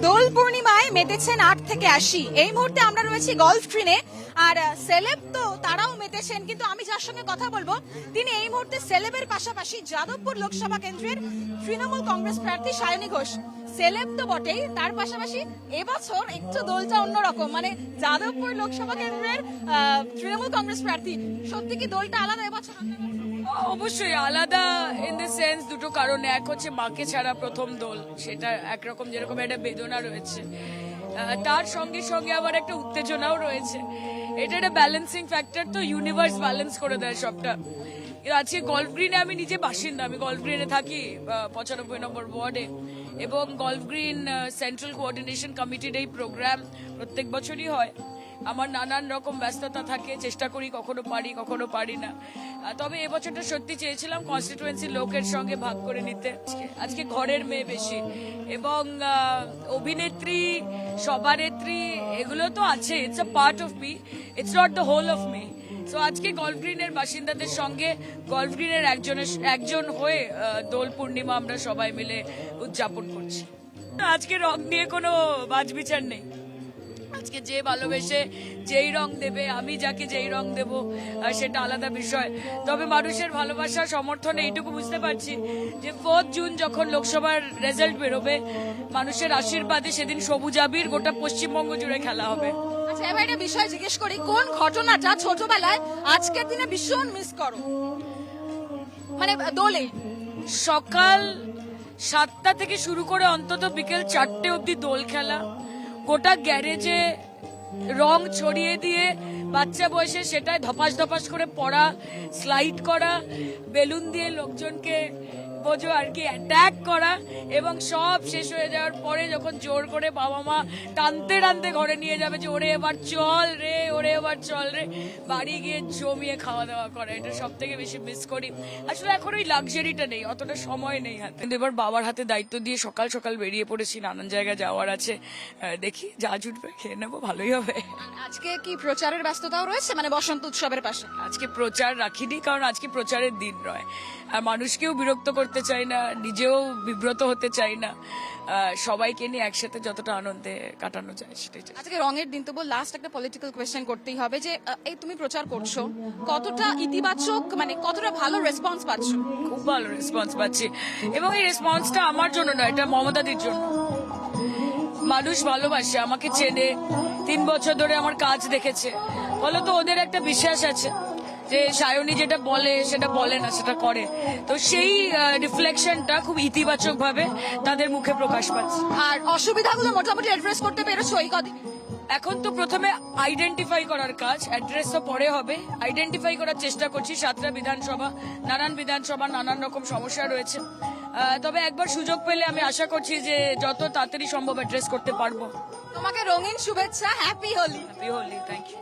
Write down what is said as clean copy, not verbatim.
দোল পূর্ণিমায় মেতেছেন ৮ থেকে ৮০। এই মুহূর্তে আমরা রয়েছি গলফ ট্রিনে, আর সেলেব তো তারাও মেতেছেন, কিন্তু আমি যার সঙ্গে কথা বলবো তিনি এই মুহূর্তে সেলেবের পাশাপাশি যাদবপুর লোকসভা কেন্দ্রের তৃণমূল কংগ্রেস প্রার্থী সায়নী ঘোষ। সেলেব তো বটেই, তার পাশাপাশি এবছর একটু দোলটা অন্যরকম, মানে যাদবপুর লোকসভা কেন্দ্রের তৃণমূল কংগ্রেস প্রার্থী। সত্যি কি দোলটা আলাদা এবছর? অবশ্যই আলাদা ইন দ্য সেন্স দুটো কারণে। এক হচ্ছে মাকে ছাড়া প্রথম দোল, সেটা একরকম যেরকম একটা বেদনা রয়েছে, তার সঙ্গে সঙ্গে আবার একটা উত্তেজনাও রয়েছে। এটা একটা ব্যালেন্সিং ফ্যাক্টর, তো ইউনিভার্স ব্যালেন্স করে দেয় সবটা। আজকে গলফ গ্রিনে আমি নিজে বাসিন্দা, আমি গলফ গ্রিনে থাকি 95 নম্বর ওয়ার্ডে, এবং গলফ গ্রিন সেন্ট্রাল কোঅর্ডিনেশন কমিটির এই প্রোগ্রাম প্রত্যেক বছরই হয়। আমার নানান রকম ব্যস্ততা থাকে, চেষ্টা করি, কখনো পারি কখনো পারি না। তবে এবছরটা সত্যি চেয়েছিলাম কনস্টিটুয়েন্সির লোকের সঙ্গে ভাগ করে নিতে। আজকে ঘরের মেয়ে বেশি, এবং অভিনেত্রী, সভানেত্রী, এগুলো তো আছে, it's a part of me, it's not the whole of me. তো আজকে গলফ গ্রিনের বাসিন্দাদের সঙ্গে গলফ গ্রিনের একজন হয়ে দোল পূর্ণিমা আমরা সবাই মিলে উদযাপন করছি। আজকে রং নিয়ে কোনো বাছবিচার নেই। আজকে যে ভালোবেসে যেই রং দেবে, আমি যাকে যেই রং দেব, সেটা আলাদা বিষয়। তবে মানুষের ভালোবাসা সমর্থনে এইটুকু বুঝতে পারছি যে 4 জুন যখন লোকসভার রেজাল্ট বেরোবে, মানুষের আশীর্বাদে সেদিন সবুজ আবির গোটা পশ্চিমবঙ্গ জুড়ে খেলা হবে। আচ্ছা, এবার একটা বিষয় জিজ্ঞেস করি, কোন ঘটনাটা ছোটবেলায় আজকের দিনে ভীষণ মিস করো? মানে দোলে সকাল 7টা থেকে শুরু করে অন্তত বিকেল 4টে অব্দি দোল খেলা, গোটা গ্যারেজে রং ছড়িয়ে দিয়ে বাচ্চা বয়সে সেটাই ধপাস ধপাস করে পড়া, স্লাইড করা, বেলুন দিয়ে লোকজনকে বোঝো আর কি অ্যাটাক করা, এবং সব শেষ হয়ে যাওয়ার পরে যখন জোর করে বাবা মা টানতে টানতে ঘরে নিয়ে যাবে যে ওরে এবার চল রে, ওরে এবার চল রে, বাড়ি গিয়ে জমিয়ে খাওয়া দাওয়া করা, এটা সব থেকে বেশি মিস করি। আসলে এখন ওই লাক্সারিটা নেই, অতটা সময় নেই হাতে। কিন্তু এবার বাবার হাতে দায়িত্ব দিয়ে সকাল সকাল বেরিয়ে পড়েছি, নানান জায়গায় যাওয়ার আছে, দেখি যা জুটবে খেয়ে নেবো, ভালোই হবে। আজকে কি প্রচারের ব্যস্ততাও রয়েছে, মানে বসন্ত উৎসবের পাশে? আজকে প্রচার রাখিনি, কারণ আজকে প্রচারের দিন নয়, আর মানুষকেও বিরক্ত করতে চাই না, নিজেও বিব্রত হতে চাই না। সবাইকে নিয়ে একসাথে যতটা আনন্দে কাটানো যায় সেটাই চাই। আজকে রঙের দিন, তবু লাস্ট একটা পলিটিক্যাল কোয়েশ্চেন করতেই হবে যে এই তুমি প্রচার করছো, কতটা ইতিবাচক, মানে কতটা ভালো রেসপন্স পাচ্ছ? খুব ভালো রেসপন্স পাচ্ছি, এবং এই রেসপন্সটা আমার জন্য নয়, এটা মমতাদির জন্য। মানুষ ভালোবাসে, আমাকে চেনে, 3 বছর ধরে আমার কাজ দেখেছে, ফলত ওদের একটা বিশ্বাস আছে যে সায়নী যেটা বলে সেটা বলে না, সেটা করে। তো সেই রিফ্লেকশনটা খুব ইতিবাচক ভাবে তাদের মুখে প্রকাশ পাচ্ছে। আর অসুবিধাগুলো মোটামুটি অ্যাড্রেস করতে পেরেছো এই কদিন? এখন তো প্রথমে আইডেন্টিফাই করার কাজ, অ্যাড্রেস তো পরে হবে। আইডেন্টিফাই করার চেষ্টা করছি, 7টা বিধানসভা, নানান রকম সমস্যা রয়েছে। তবে একবার সুযোগ পেলে আমি আশা করছি যে যত তাড়াতাড়ি সম্ভব অ্যাড্রেস করতে পারবো। তোমাকে রঙিন শুভেচ্ছা, happy Holi. Happy Holi, thank you.